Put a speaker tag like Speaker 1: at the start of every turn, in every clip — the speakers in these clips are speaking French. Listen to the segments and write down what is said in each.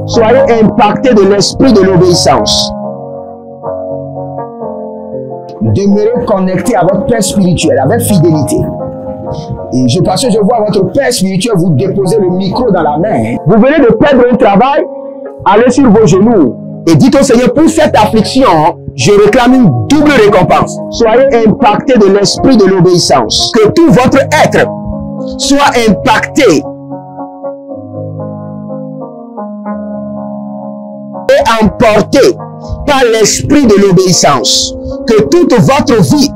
Speaker 1: Soyez impactés de l'esprit de l'obéissance. Demeurez connectés à votre Père spirituel avec fidélité. Et parce que je vois votre Père spirituel vous déposer le micro dans la main. Vous venez de perdre un travail, allez sur vos genoux et dites au Seigneur, pour cette affliction, je réclame une double récompense. Soyez impactés de l'esprit de l'obéissance. Que tout votre être soit impacté et emporté par l'esprit de l'obéissance. Que toute votre vie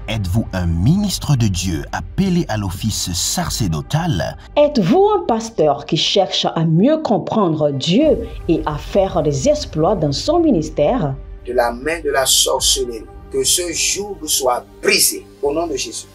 Speaker 2: Êtes-vous un ministre de Dieu appelé à l'office sacerdotal?
Speaker 3: Êtes-vous un pasteur qui cherche à mieux comprendre Dieu et à faire des exploits dans son ministère?
Speaker 4: De la main de la sorcellerie, que ce joug soit brisé au nom de Jésus.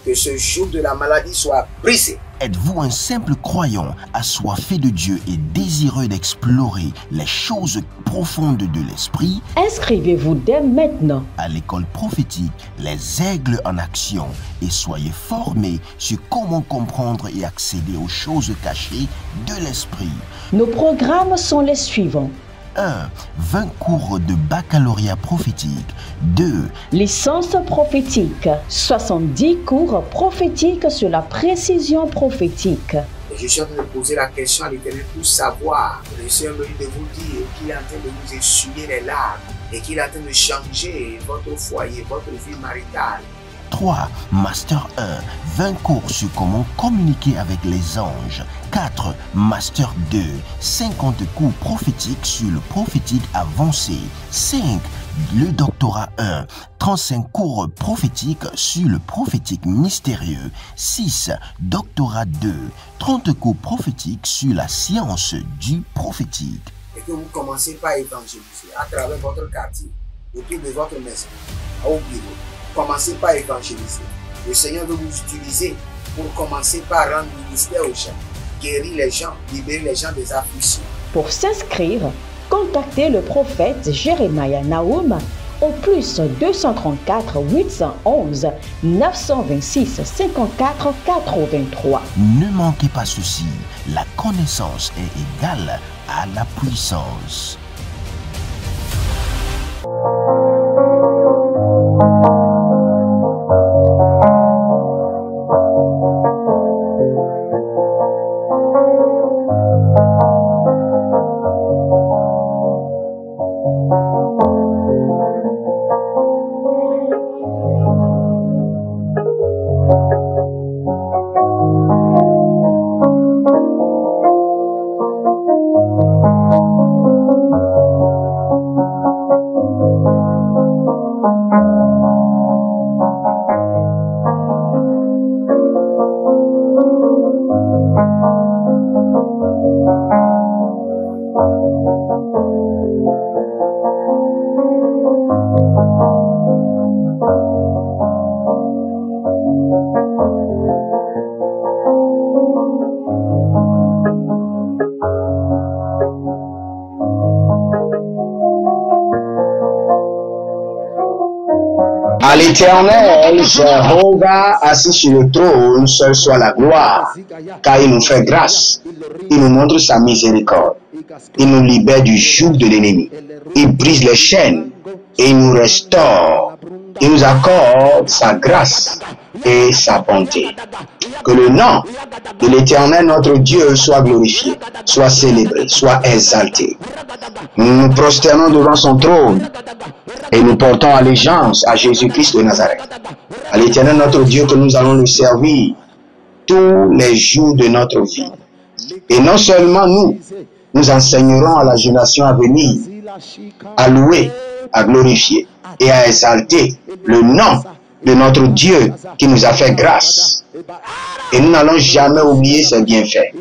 Speaker 4: Que ce joug de la maladie soit brisé.
Speaker 2: Êtes-vous un simple croyant assoiffé de Dieu et désireux d'explorer les choses profondes de l'esprit?
Speaker 3: Inscrivez-vous dès maintenant
Speaker 2: À l'école prophétique Les Aigles en Action et soyez formés sur comment comprendre et accéder aux choses cachées de l'esprit.
Speaker 3: Nos programmes sont les suivants.
Speaker 2: 1. 20 cours de baccalauréat prophétique. 2.
Speaker 3: Licence prophétique. 70 cours prophétiques sur la précision prophétique.
Speaker 4: Et je suis en train de poser la question à l'Éternel pour savoir. Le Seigneur me dit de vous dire qu'il est en train de vous essuyer les larmes et qu'il est en train de changer votre foyer, votre vie maritale.
Speaker 2: 3. Master 1. 20 cours sur comment communiquer avec les anges. 4. Master 2. 50 cours prophétiques sur le prophétique avancé. 5. Le doctorat 1. 35 cours prophétiques sur le prophétique mystérieux. 6. Doctorat 2. 30 cours prophétiques sur la science du prophétique.
Speaker 4: Et que vous commencez par évangéliser à travers votre quartier, autour de votre maison, au bureau. Commencez par évangéliser. Le Seigneur veut vous utiliser pour commencer par rendre ministère aux gens, guérir les gens, libérer les gens des afflictions.
Speaker 3: Pour s'inscrire, contactez le prophète Jérémie Naoum au plus 234 811 926 54 83.
Speaker 2: Ne manquez pas ceci, la connaissance est égale à la puissance.
Speaker 1: À l'Éternel, Jéhovah, assis sur le trône, seul soit la gloire, car il nous fait grâce, il nous montre sa miséricorde, il nous libère du joug de l'ennemi, il brise les chaînes et il nous restaure, il nous accorde sa grâce et sa bonté. Que le nom de l'Éternel, notre Dieu, soit glorifié, soit célébré, soit exalté. Nous nous prosternons devant son trône et nous portons allégeance à Jésus-Christ de Nazareth. À l'Éternel, notre Dieu, que nous allons le servir tous les jours de notre vie. Et non seulement nous, nous enseignerons à la génération à venir à louer, à glorifier et à exalter le nom de notre Dieu qui nous a fait grâce. Et nous n'allons jamais oublier ses bienfaits.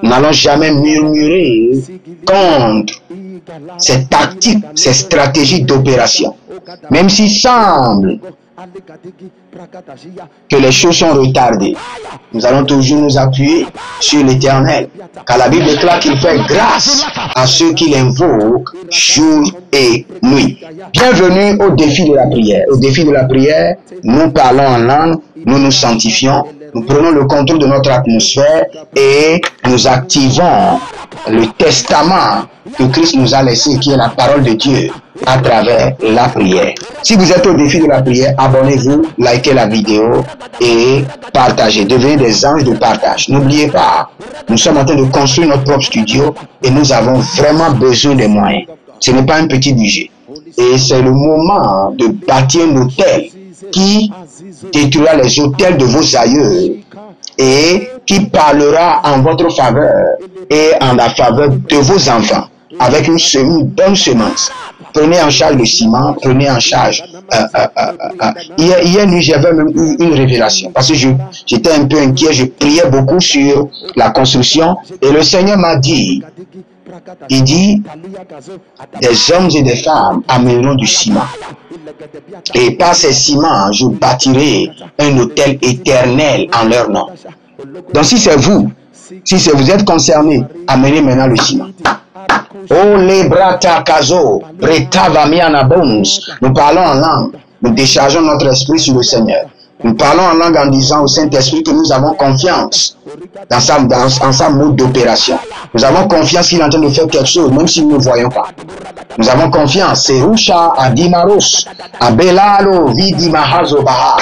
Speaker 1: Nous n'allons jamais murmurer contre ses tactiques, ses stratégies d'opération. Même s'il semble que les choses sont retardées, nous allons toujours nous appuyer sur l'Éternel, car la Bible déclare qu'il fait grâce à ceux qui l'invoquent jour et nuit. Bienvenue au défi de la prière. Au défi de la prière, nous parlons en langue, nous nous sanctifions, nous prenons le contrôle de notre atmosphère et nous activons le testament que Christ nous a laissé, qui est la parole de Dieu, à travers la prière. Si vous êtes au défi de la prière, abonnez-vous, likez la vidéo et partagez. Devenez des anges de partage. N'oubliez pas, nous sommes en train de construire notre propre studio et nous avons vraiment besoin des moyens. Ce n'est pas un petit budget. Et c'est le moment de bâtir un hôtel qui détruira les hôtels de vos aïeux et qui parlera en votre faveur et en la faveur de vos enfants avec une bonne semence. Prenez en charge le ciment, prenez en charge. Hier nuit, j'avais même eu une révélation parce que j'étais un peu inquiet, je priais beaucoup sur la construction et le Seigneur m'a dit, il dit, des hommes et des femmes amèneront du ciment. Et par ces ciments, je bâtirai un hôtel éternel en leur nom. Donc si c'est vous, vous êtes concerné, amenez maintenant le ciment. Oh les brata kazo, bretava mianabons. Nous parlons en langue, nous déchargeons notre esprit sur le Seigneur. Nous parlons en langue en disant au Saint-Esprit que nous avons confiance dans sa mode d'opération. Nous avons confiance qu'il est en train de faire quelque chose, même si nous ne voyons pas. Nous avons confiance. Serusha Adimaros, Abelalo Vidimahazo Baha,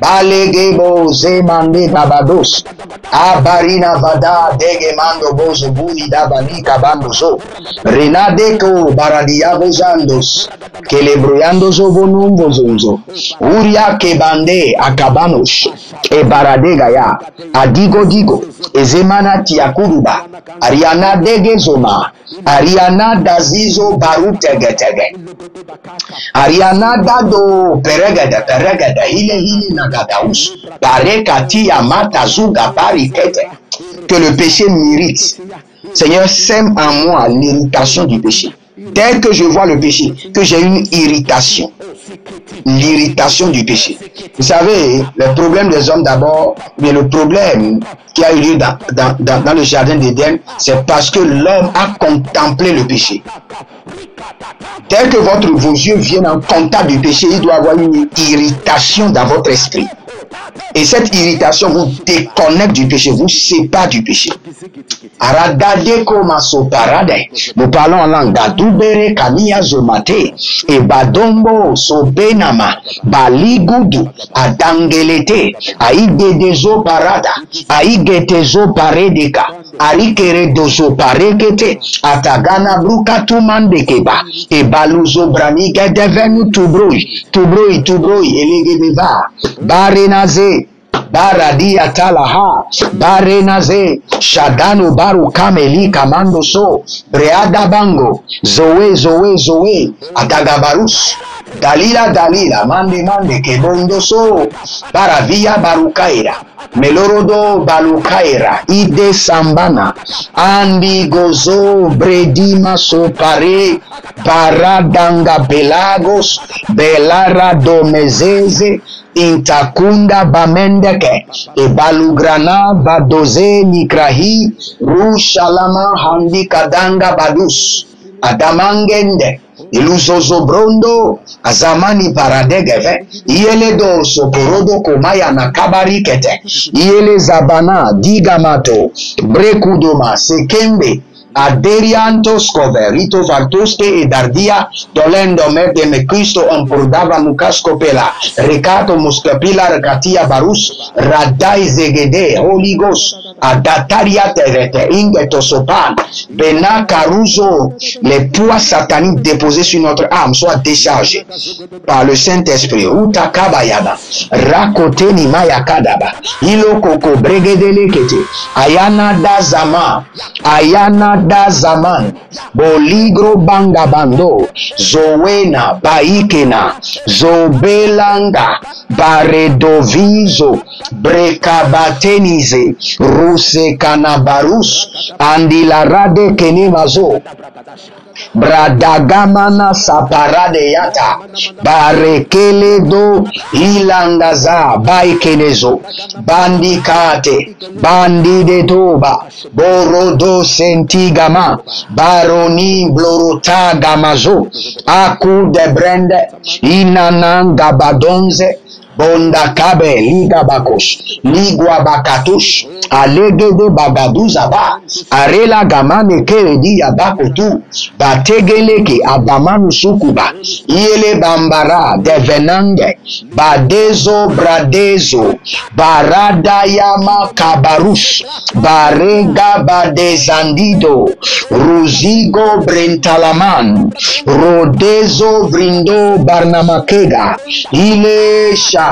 Speaker 1: Balegebo Zemande Babados, Abarina Vada Degemando Bozo Buni Dabani Kabandozo, Renadeko Baradia Bozandos, Kelebroyandozo Bonum Bozonzo, Uria Kebande Akabanos, E Baradegaya, Adigo Digo, Ezemana Tiakuruba, Ariana Degezoma, Ariana Dazizo Barutegetege, Ariana Dado Peregada, Hile Nagadaus, Parekati Amata Zuga Parikete, que le péché m'irrite. Seigneur, sème en moi l'irritation du péché. Dès que je vois le péché, que j'ai une irritation, l'irritation du péché. Vous savez, le problème des hommes d'abord, mais le problème qui a eu lieu dans le jardin d'Éden, c'est parce que l'homme a contemplé le péché. Dès que vos yeux viennent en contact du péché, il doit y avoir une irritation dans votre esprit. Et cette irritation vous déconnecte du péché, vous sépare du péché. Nous parlons en langue d'Adubere Kania Zomate et Badombo Sobenama Baligudu Adangelete Aigedezo Parada Aigetezo Paredeka Arikere Dozo Parekete Atagana Brukatu Mandekeba et Baluzo Braniga devenu Tubroi Elegedeva Barenaze Baradi Atalaha Barenaze Shadano Baru Kameli Kamando So Breada Bango Zoe Atagabarus Dalila Mande Kebondo So Baravia Barukaira Melorodo Balukaira Ide Sambana Andi Gozo Bredima Sopare Baradanga Belagos Belara Domezeze Intakunda Bamendeke e Balugrana Badoze Nikrahi Rushalama Handi Kadanga Badus Adamangende Iluzozo Brondo Azamani Paradegeve Iele do Soporodo Komaya Nakabarikete Iele Zabana Digamato Brekudoma Sekembe Aderiantos Coverito Vartoste e Dardia Dolendo Merde me Cristo Ompordava Mukaskopela Recato Muscapila Recatia Barus Radai Zegede Holy Ghost Adataria Terete Ingetosopan Bena Caruso. Les poids sataniques déposés sur notre âme soient déchargés par le Saint-Esprit. Utakabayaba Rakoteni Mayakadaba Ilokoko Bregedelekete Ayana da Zaman Boligro Bangabando Zowena Baikena Zobelanga Baredovizo Brekabatenize Use Kanabarus, Andilarade Kenimazo, Bradagamana Saparade Yata, Barekele do Ilangaza, Baikenezo, Bandikate, Bandi de Toba, Borodo Sentigama, Baroni Blorota Gamazo, Aku de Brende, Inananga Badonze, Bonda Kabe, Liga Bakos, Ligua Bakatush, Alegede Bagaduzaba, Arela Gamane Keredi Abakotu, Bategeleke Abamanu Sukuba, Iele Bambara, Devenange, Badezo Bradezo, Baradayama Kabarus, Barega Badezandido, Ruzigo Brentalaman, Rodezo Brindo Barnamakega, Ilesha,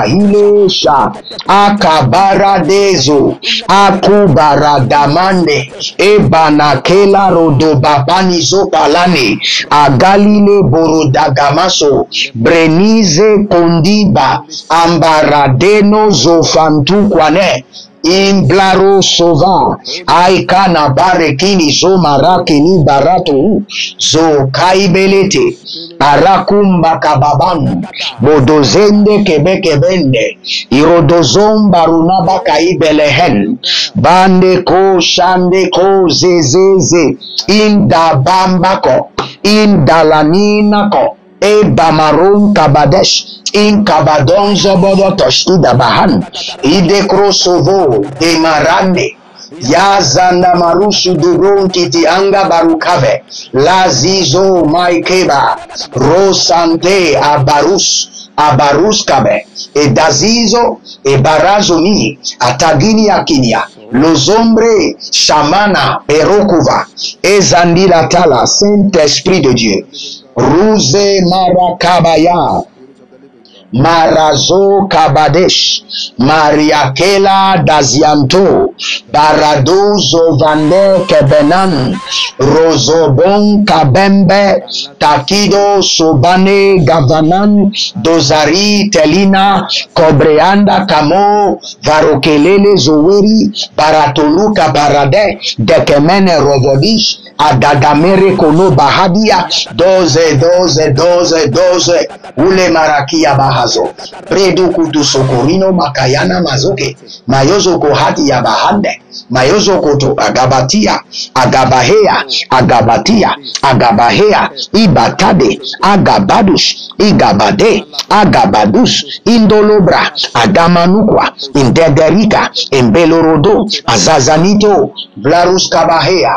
Speaker 1: Akabaradezo, Akubaradamande, Ebanakela Rodobapanizo Palane, Agalile Borodagamaso, Brenize Kondiba, Ambaradeno Zofantukwane, Imblaro Sova, Aikana Barekini Somarakini Baratu, Zo Kaibelete, Arakumba Kababan, Bodozende Kebekebende, Irodozom Barunaba Kaibelehen, Bande Ko Shande Ko Zezeze, Inda Bambako, Inda Laninako, Ebamaron Kabadesh, in Kabadon Zobodotosh Idabahan, Idekrosovo, Demarande, Yazanda Marusu Duron Kiti Anga Barukave, Lazizo Maikeba, Rosante Abarus Kabe, Edazizo, Ebarazoni, Atagini Akinia, Los hombres Shamana, Perokova, Ezandila Tala, Saint-Esprit de Dieu, Ruse Marakabaya, Marazo Kabadesh, Mariakela Dazianto, Baradozo Vande Kebenan, Rozobon Kabembe, Takido Sobane Gavanan, Dozari Telina, Cobreanda Kamo, Varokelele Zoweri, Baratoluka Barade, Dekemene Rovodish, Adagamere Kono Bahadia, 12, Ule Marakia Bahazo, Predu Kutu Sokorino Makayana Mazoke, Mayozo Kohati Yabahande, Mayozo Koto Agabatia, Agabahea, Ibatade, Agabadush, Igabade, Agabadus, Indolobra, Agamanukwa, Indegerika, Imbelorodo, Azazanito, Blarus Kabahea,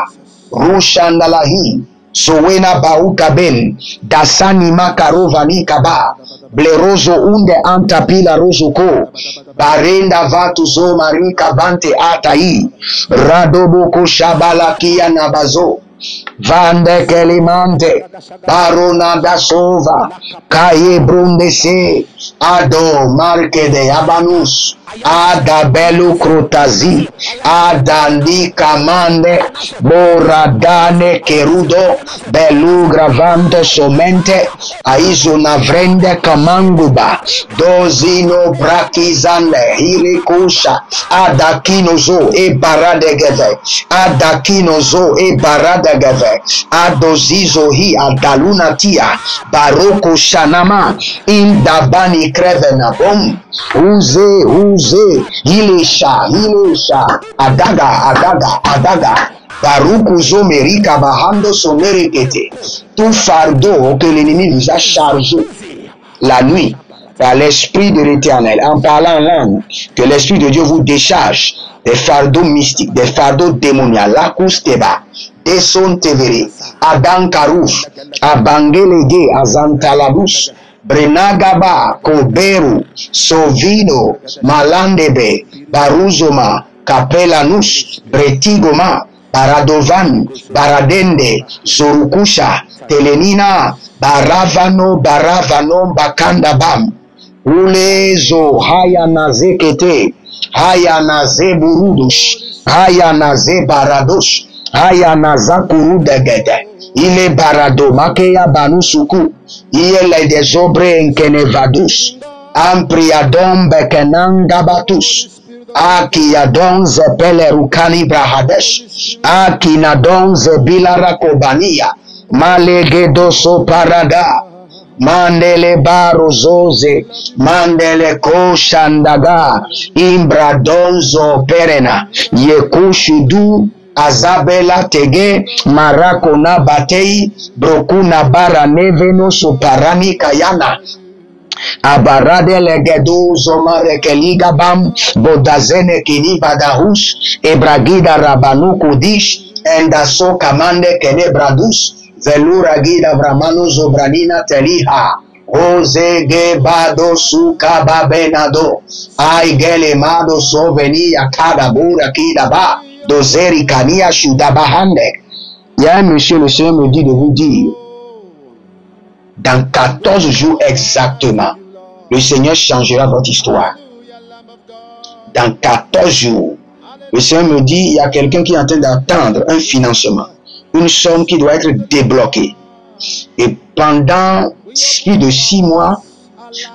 Speaker 1: Rushandalahi, Sowena Baukaben, Dasani Makarovani Kaba, Blerozo unde antapila rozoko, Barenda Vatuzo Marika Bante Atai, Radoboko Shabalakia Nabazo, Vande Kelimante, Barona da Sova, Kaye Brundese, Ado Marke de Abanus, Ada Belu Krotazi, Adandi Kamande, Boradane Kerudo, Belu Gravante Somente, Aizo Navrende Kamanguba, Dozino Brakizande, Hirikusha, Adakinozo e Baradegeve, Adakinozo e Baradegeve, Adozizo hi Adalunatia, Baroko Shanama, Indabani Krevena Bom, Uze, Hilisha, Adaga, Baruku Zomerika Bahando Somerekete, tout fardeau que l'ennemi vous a chargé la nuit par l'Esprit de l'Éternel, en parlant en langue, que l'Esprit de Dieu vous décharge des fardeaux mystiques, des fardeaux démoniaques, Lakus Teba, Deson Tevere, Adan Karouf, Abangelege, Azantalabus, Brenagaba, Koberu, Sovino, Malandebe, Baruzoma, Kapelanus, Bretigoma, Baradovan, Baradende, Zorukusha, Telenina, Baravano, Bakandabam, Ulezo, Hayanaze Kete, Hayanaze Burudush, Hayanaze Baradosh, Hayanaza Kurudegede, Ile Barado, Makeya Banusuku, Ile Desobre Enkenevadus, Ampriadom Bekenangabatus, Akiyadon zepele rukani brahadesh. Akinadon zebilara kobania. Malegedo so parada. Mandele barozoze. Mandele ko shandaga. Imbradonzo perena. Yekushudu. Azabela tege. Marakona batei. Brokuna bara neveno soparani kayana. Abarade legedu zomare keliga bam bodazene kini badahus ebragida rabanu kudish endaso kamande kene bradus velura gida bramanu zobranina teliha ozege bado suka babenado aigele mado soveni yakada bura kida ba dozeri kania shudabahande. Il y a un monsieur, le Seigneur me dit de vous dire, dans 14 jours exactement, le Seigneur changera votre histoire. Dans 14 jours, le Seigneur me dit, il y a quelqu'un qui est en train d'attendre un financement, une somme qui doit être débloquée. Et pendant plus de 6 mois,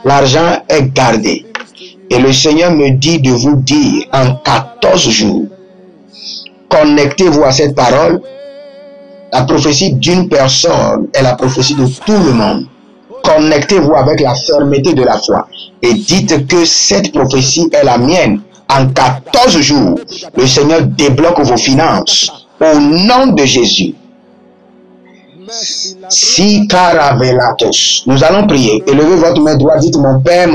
Speaker 1: l'argent est gardé. Et le Seigneur me dit de vous dire, en 14 jours, connectez-vous à cette parole. La prophétie d'une personne est la prophétie de tout le monde. Connectez-vous avec la fermeté de la foi et dites que cette prophétie est la mienne. En 14 jours, le Seigneur débloque vos finances au nom de Jésus. Si caravelatos, nous allons prier. Élevez votre main droite, dites mon Père,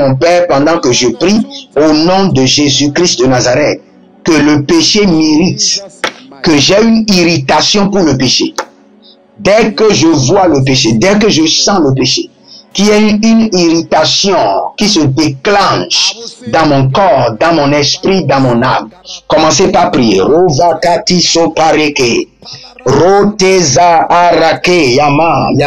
Speaker 1: pendant que je prie au nom de Jésus-Christ de Nazareth, que le péché m'irrite, que j'ai une irritation pour le péché. Dès que je vois le péché, dès que je sens le péché, qu'il y a une irritation qui se déclenche dans mon corps, dans mon esprit, dans mon âme. Commencez par prier. Rovakati sopareke. Roteza arake. Yama.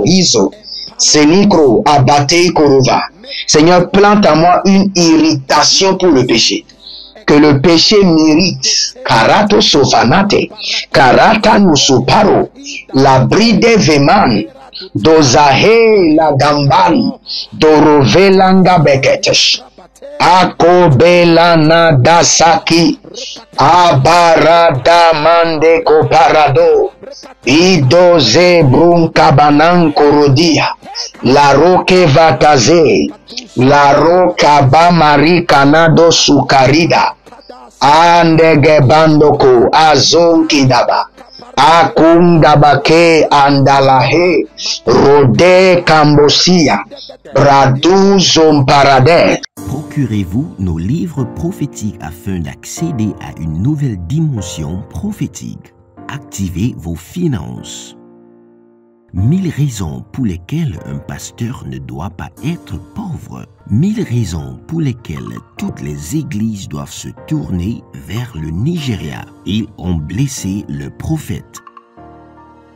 Speaker 1: Hizo. Senikro abate korova. Seigneur, plante en moi une irritation pour le péché. Que le péché mérite. Karato sofanate. Karata nusuparo. La bride veman. Dozahe la gamban. Dorovelanga beketesh. Akobelana dasaki. Abarada mande koparado. Idoze brunkabanan korodia. La roque vakaze. La roca bamari kanado sukarida. Andege bandoko azonkidaba. Akundabake andalahe. Rode kambosia. Bradu zomparade.
Speaker 2: Procurez-vous nos livres prophétiques afin d'accéder à une nouvelle dimension prophétique. Activez vos finances. 1000 raisons pour lesquelles un pasteur ne doit pas être pauvre. 1000 raisons pour lesquelles toutes les églises doivent se tourner vers le Nigeria. Ils ont blessé le prophète.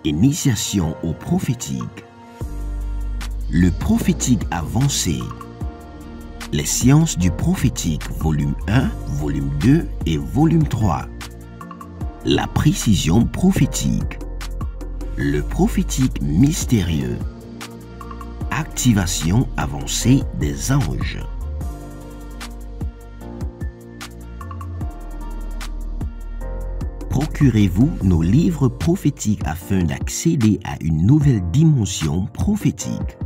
Speaker 2: Initiation au prophétique. Le prophétique avancé. Les sciences du prophétique, volume 1, volume 2 et volume 3. La précision prophétique. Le prophétique mystérieux. Activation avancée des anges. Procurez-vous nos livres prophétiques afin d'accéder à une nouvelle dimension prophétique.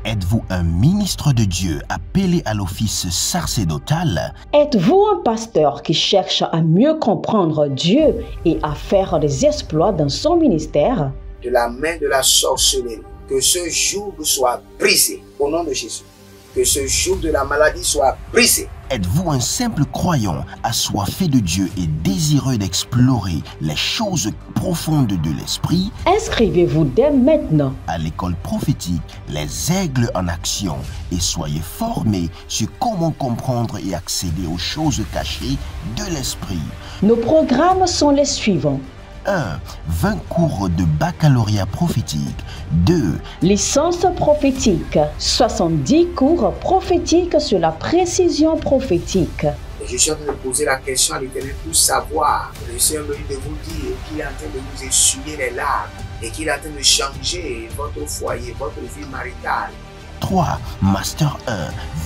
Speaker 2: Êtes-vous un ministre de Dieu appelé à l'office sacerdotal?
Speaker 3: Êtes-vous un pasteur qui cherche à mieux comprendre Dieu et à faire des exploits dans son ministère?
Speaker 4: De la main de la sorcellerie, que ce joug soit brisé au nom de Jésus. Que ce joug de la maladie soit brisé.
Speaker 2: Êtes-vous un simple croyant assoiffé de Dieu et désireux d'explorer les choses profondes de l'esprit?
Speaker 3: Inscrivez-vous dès maintenant
Speaker 2: À l'école prophétique Les Aigles en Action et soyez formés sur comment comprendre et accéder aux choses cachées de l'esprit.
Speaker 3: Nos programmes sont les suivants.
Speaker 2: 1. 20 cours de baccalauréat prophétique. 2.
Speaker 3: Licence prophétique. 70 cours prophétiques sur la précision prophétique.
Speaker 4: Je suis en train de poser la question à l'Éternel pour savoir. Le Seigneur me dit de vous dire qu'il est en train de vous essuyer les larmes et qu'il est en train de changer votre foyer, votre vie maritale.
Speaker 2: 3. Master 1.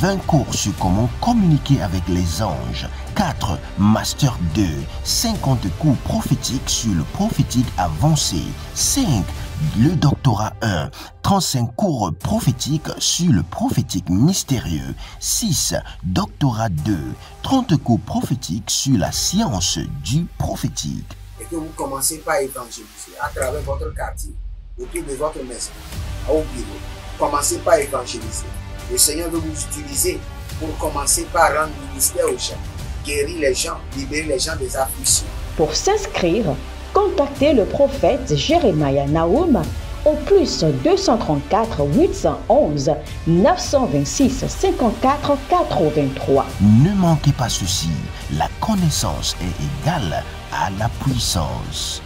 Speaker 2: 20 cours sur comment communiquer avec les anges. 4. Master 2. 50 cours prophétiques sur le prophétique avancé. 5. Le doctorat 1. 35 cours prophétiques sur le prophétique mystérieux. 6. Doctorat 2. 30 cours prophétiques sur la science du prophétique.
Speaker 4: Et que vous commencez par évangéliser à travers votre quartier, autour de votre maison, au bureau. Commencez par évangéliser. Le Seigneur veut vous utiliser pour commencer par rendre ministère aux gens, guérir les gens, libérer les gens des afflictions.
Speaker 3: Pour s'inscrire, contactez le prophète Jérémia Naoum au plus 234 811 926 54 83.
Speaker 2: Ne manquez pas ceci, la connaissance est égale à la puissance.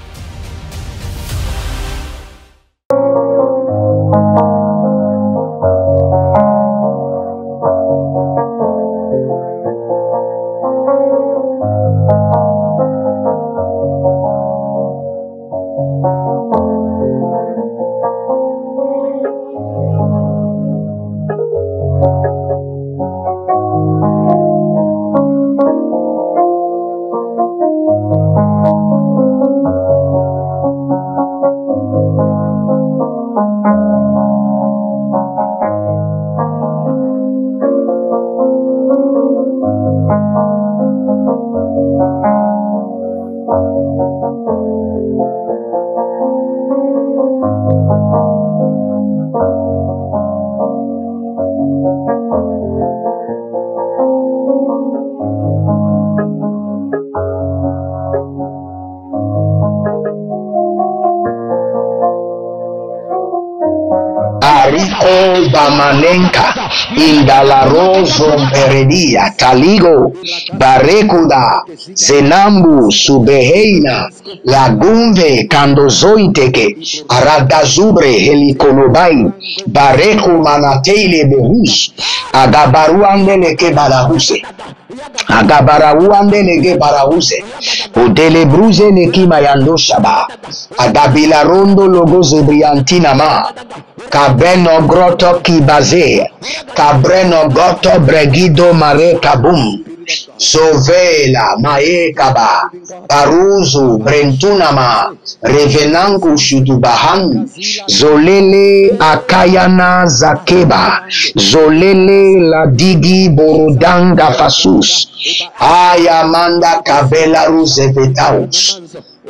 Speaker 1: Rico Bamanenka, Indalarozo Beredia, Taligo, Barekuda, Zenambu, Subeheina, Lagunve, Kandozoiteke, Aradazubre, Helikonobai, Bareku Manatele Berus, Agabaruandeleke Balahuse. Agabarawandeleke Barahuse, Odelebruze Nekima Yandoshaba, Agabilarondo Logo Zebriantinama, Cabeno Grotto Kibaze, Cabreno Goto Bregido Mare Kabum, Sovela Maekaba, Paruzu Brentunama, Revenangu Shudubahan, Zolele Akayana Zakeba, Zolele Ladigi Borudanga Fasus, Ayamanda Kabela Ruzevetaus,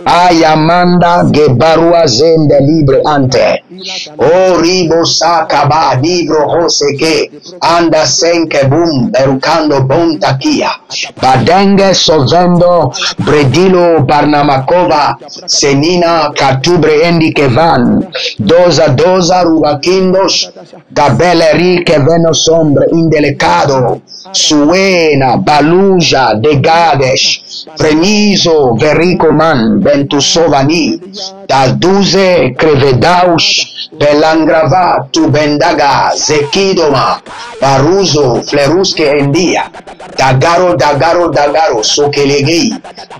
Speaker 1: Ayamanda Gebarua Zende Libre Ante, O Ribo Sakaba Libro Hoseke, Anda Senke Bum, Berucando Bontakia, Badenge Sovendo, Bredilo Barnamakova, Senina Katubre Endikevan, Doza Rubakindos, Gabeleri Keveno Sombre Indelicado, Suena Baluja de Gadesh, Frenizo Vericoman Bentusovani, das 12 Crevedaus, Belangrava tu Bendaga, Zekidoma, Baruzo, Fleruske Endia, Dagaro, Sokelegei,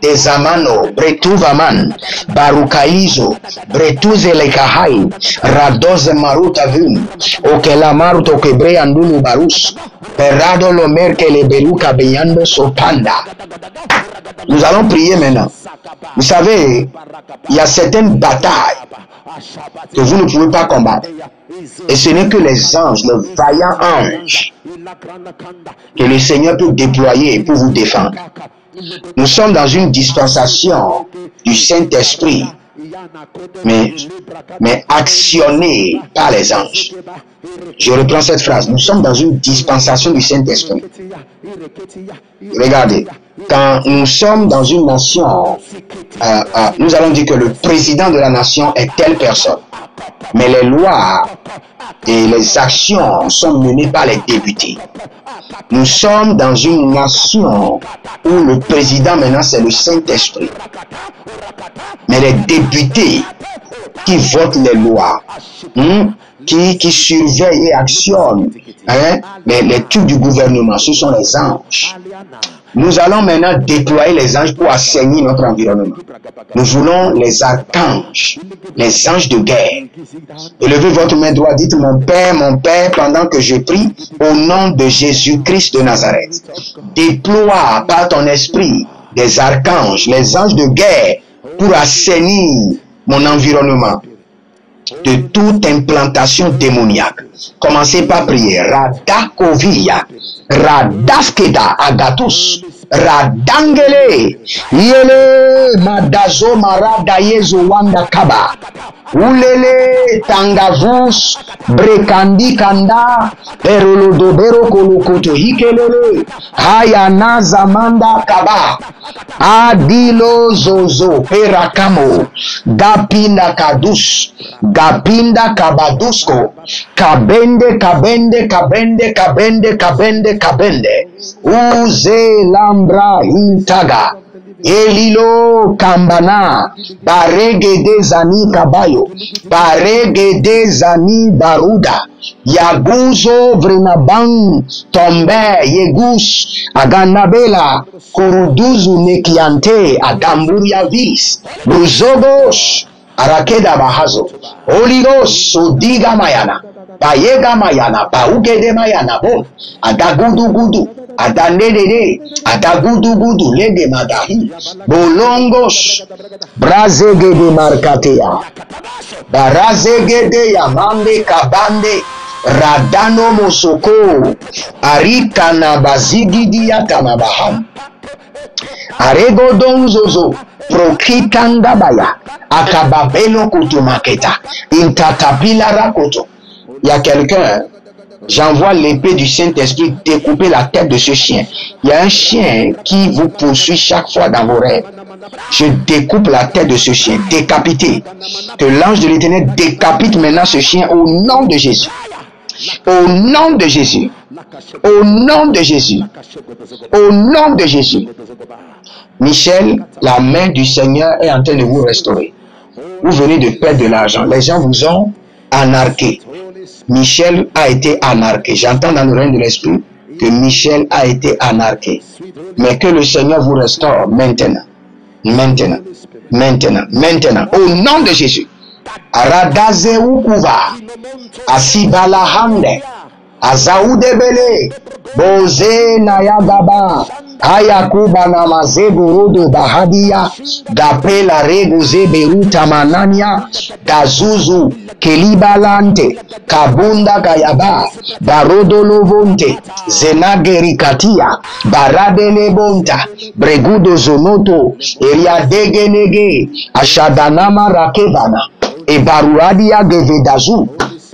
Speaker 1: Desamano, Bretuvaman, Barukaizo, Bretuze Lekahai, Radoze Maruta Vim, Okela Maruto Kebre Andulu Barus, Perrado Lomer que le Beruka Beyando Sopanda. Nous allons prier maintenant. Vous savez, il y a certaines batailles que vous ne pouvez pas combattre. Et ce n'est que les anges, les vaillants anges, que le Seigneur peut déployer pour vous défendre. Nous sommes dans une dispensation du Saint-Esprit, mais actionnée par les anges. Je reprends cette phrase. Nous sommes dans une dispensation du Saint-Esprit. Regardez, quand nous sommes dans une nation, nous allons dire que le président de la nation est telle personne. Mais les lois et les actions sont menées par les députés. Nous sommes dans une nation où le président maintenant c'est le Saint-Esprit. Mais les députés qui votent les lois, qui surveillent et actionnent les trucs du gouvernement, ce sont les anges. Nous allons maintenant déployer les anges pour assainir notre environnement. Nous voulons les archanges, les anges de guerre. Élevez votre main droite, dites mon Père, pendant que je prie, au nom de Jésus-Christ de Nazareth. Déploie par ton esprit des archanges, les anges de guerre, pour assainir mon environnement de toute implantation démoniaque. Commencez par prier. Radakovia, Radaskeda, Agatus, Radangele, Yele, Madazo, Marada, Yezo, Wanda, Kaba, Ulele, Tangavus, Brekandi, Kanda, Perolodo, Berokolokoto, Hikelele, Hayana, Zamanda, Kaba, Adilo, Zozo, Perakamo, Gapinda, Kadus, Gapinda, Kabadusko, Kabende, Kabende, Kabende, Kabende, Kabende, Kabende, Uze, Lambra, Intaga, Elilo Kambana, Barege de Zani Kabayo, Barege de Zani Baruda, Yaguzo Vrenabang, Tombe, Yegus, Aganabela, Kuruduzu Nekiante, Agamburia Vis, Bruzogos, Arakeda Bahazo, Oligos, Udiga Mayana, Payega Mayana, Paugede Mayana, Bo, Adagudu Gudu, Adanede, Adagudu Gudu, Lede Madahi, Bolongos, Brazege de Markatea, Barazege de Yamande Kabande, Radano Mosoko, Arikana Bazigi Diatanabaham, Arego Donzozo, Prokitangabaya, Akababelo Kutumaketa, Intatapila Rakoto. Il y a quelqu'un, j'envoie l'épée du Saint-Esprit découper la tête de ce chien. Il y a un chien qui vous poursuit chaque fois dans vos rêves. Je découpe la tête de ce chien, décapité. Que l'ange de l'Éternel décapite maintenant ce chien au nom de Jésus. Au nom de Jésus. Au nom de Jésus. Au nom de Jésus. Michel, la main du Seigneur est en train de vous restaurer. Vous venez de perdre de l'argent. Les gens vous ont anarqué. Michel a été anarqué. J'entends dans le règne de l'esprit que Michel a été anarqué. Mais que le Seigneur vous restaure maintenant. Maintenant. Maintenant. Maintenant. Au nom de Jésus. Aradaze ukuva. Asibala hande. Azaoudebele. Boze nayagaba. Ayakuba na mazeguru bahadia. Gapela reguze beruta manania. Gazuzu. Kelibalante, Kabunda Gayaba, Barodolovonte, Zenagerikatia, Baradelebonta, Bregudo Zonoto, Eriadegenege, Ashadanama Rakevana, Ebaruadia Gevedazu,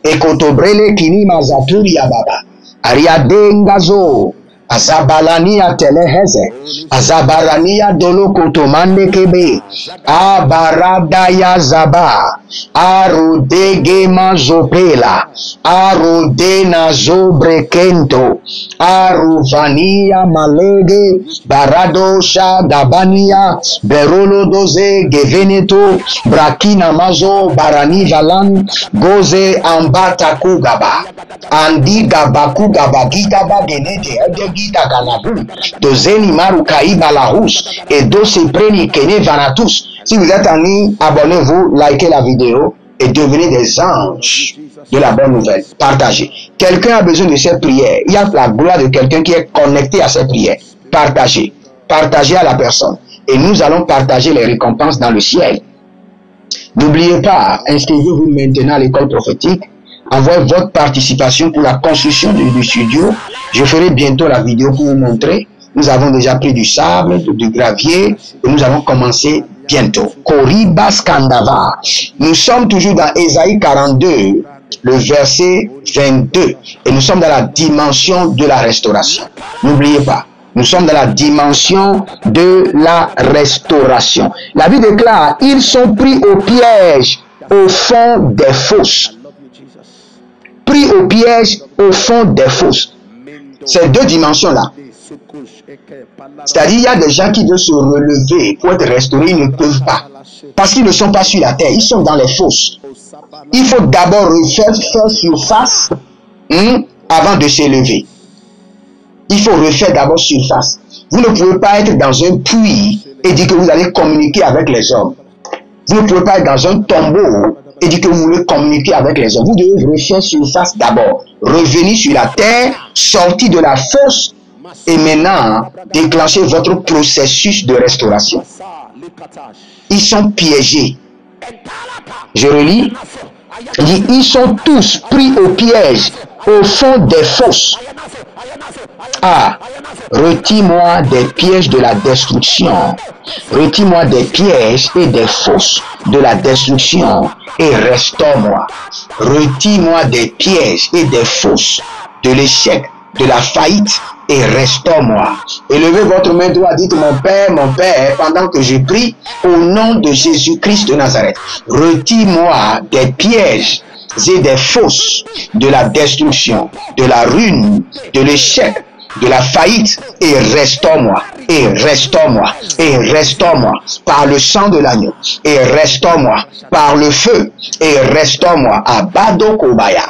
Speaker 1: Ekotobrele Kinima Zaturia Baba, Ariadengazo, Azabalania Teleheze, Azabarania Dolokotomande Kebe, Abaradaya Zaba, Arudege Mazopela, Arudena Zobrekento, Aruvania Malege, Baradosha Gabania, Berolo Doze, Geveneto, Brakina Mazo, Barani Valan, Goze Ambata Kugaba, Andi Gabakugaba, Gitaba Genete, Gita Ganabu, Dozeni Maru Kaiba Lahus, et Dose Preni Kene Vanatus. Si vous êtes en ligne, abonnez-vous, likez la vidéo et devenez des anges de la bonne nouvelle. Partagez. Quelqu'un a besoin de cette prière. Il y a la gloire de quelqu'un qui est connecté à cette prière. Partagez. Partagez à la personne. Et nous allons partager les récompenses dans le ciel. N'oubliez pas, inscrivez-vous maintenant à l'école prophétique. Envoyez votre participation pour la construction du studio. Je ferai bientôt la vidéo pour vous montrer. Nous avons déjà pris du sable, du gravier et nous allons commencer bientôt. Koribas Kandava. Nous sommes toujours dans Ésaïe 42, le verset 22. Et nous sommes dans la dimension de la restauration. N'oubliez pas, nous sommes dans la dimension de la restauration. La Bible déclare, ils sont pris au piège au fond des fosses. Pris au piège au fond des fosses. Ces deux dimensions-là. C'est-à-dire, il y a des gens qui veulent se relever pour être restaurés, ils ne peuvent pas. Parce qu'ils ne sont pas sur la terre, ils sont dans les fosses. Il faut d'abord refaire surface avant de s'élever. Il faut refaire d'abord surface. Vous ne pouvez pas être dans un puits et dire que vous allez communiquer avec les hommes. Vous ne pouvez pas être dans un tombeau et dire que vous voulez communiquer avec les hommes. Vous devez refaire surface d'abord. Revenir sur la terre, sortir de la fosse et maintenant déclencher votre processus de restauration. Ils sont piégés. Je relis. Il dit, ils sont tous pris au piège, au fond des fosses. Ah, retire-moi des pièges de la destruction. Retire-moi des pièges et des fosses de la destruction et restaure-moi. Retire-moi des pièges et des fosses de l'échec, de la faillite et restaure-moi. Élevez votre main droite, dites mon Père, pendant que je prie au nom de Jésus-Christ de Nazareth. Retire-moi des pièges et des fosses de la destruction, de la ruine, de l'échec, de la faillite et restaure-moi, et restaure-moi, et restaure-moi par le sang de l'agneau, et restaure-moi par le feu, et restaure-moi. Abado Kobaya,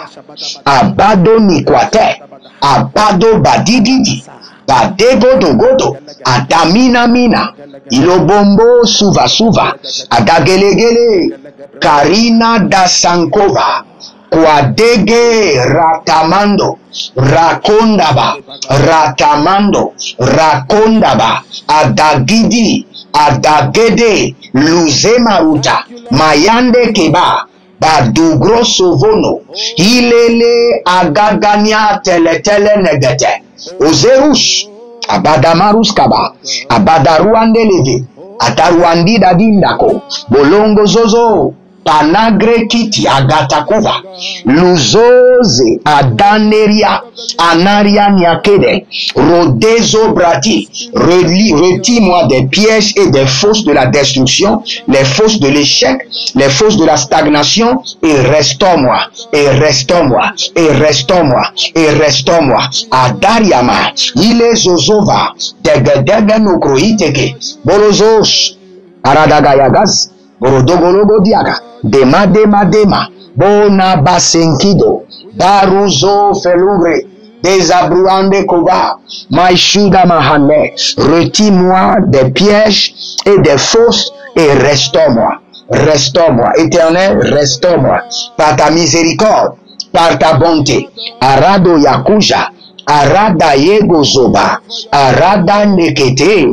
Speaker 1: Abado Nikwate, Abado Badididi, Badebo Dogodo, Adamina Mina, Ilobombo Suva Suva, Adagelegele, Karina Dasankova, Kwadege Ratamando, Rakondaba, Ratamando, Rakondaba, Adagidi, Adagede, Luzemaruta, Mayande Keba, Badugro Sovono, Ilele Agagania Teletele Negete, Ozerush, Abadamarus Kaba, Abadaruande Leve, Ataruandi Dadindako, Bolongo Zozo, Panagre Kiti Agatakova, Luzoze Adaneria, Anaria Nyakede, Rodezo Brati, retire-moi des pièges et des fosses de la destruction, les fosses de l'échec, les fosses de la stagnation, et restaure-moi, et restaure-moi, et restaure-moi, et restaure-moi. Adariama, Ile Zozova, Degedege no Kroiteke, Bolozos, Aradagayagaz, Borodogologo Diaga, Dema Dema Dema, Bona Basenkido, Baruzo Felugre, Desabruande Koba, Maïchuda Mahane, retire-moi des pièges et des fosses et restaure-moi. Restaure-moi, Éternel, restaure-moi, par ta miséricorde, par ta bonté. Arado Yakuja, Arada Yegozoba, Arada Nekete,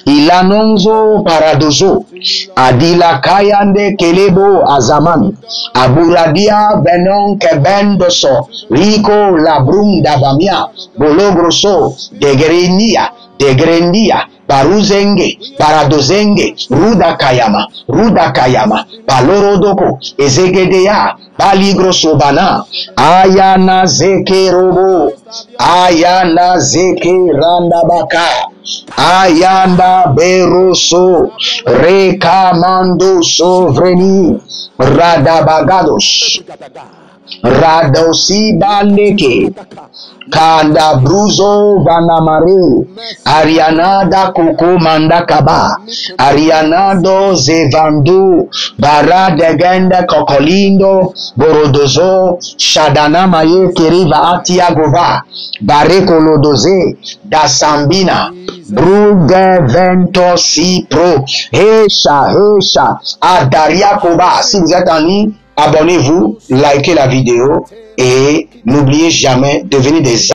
Speaker 1: Ilanonzo Paradozo, Adila Kayande Kelebo Azaman, Aburadia Benon Kebendoso, Rico Labrum Davamia, Bologroso, Degrenia, Degrendia, Paruzenge, Paradozenge, Ruda Kayama, Palorodoko, Ezegedea, Paligro Sobana, Ayana Zeke Robo, Ayana Zeke Randabaka, Ayanda Beroso, Rekamando Sovreni, Radabagados, Radosi Baleke, Kanda Bruzo Vanamare, Arianada Koko Mandakaba, Arianado Zevandu, Baradegenda Kokolindo, Borodozo, Shadana Maye Keriva Atiagova, Barekolodoze, Dasambina, Bruge Vento Cipro, Hesha, Adariakoba. Si vous êtes en ligne, abonnez-vous, likez la vidéo et n'oubliez jamais de devenir des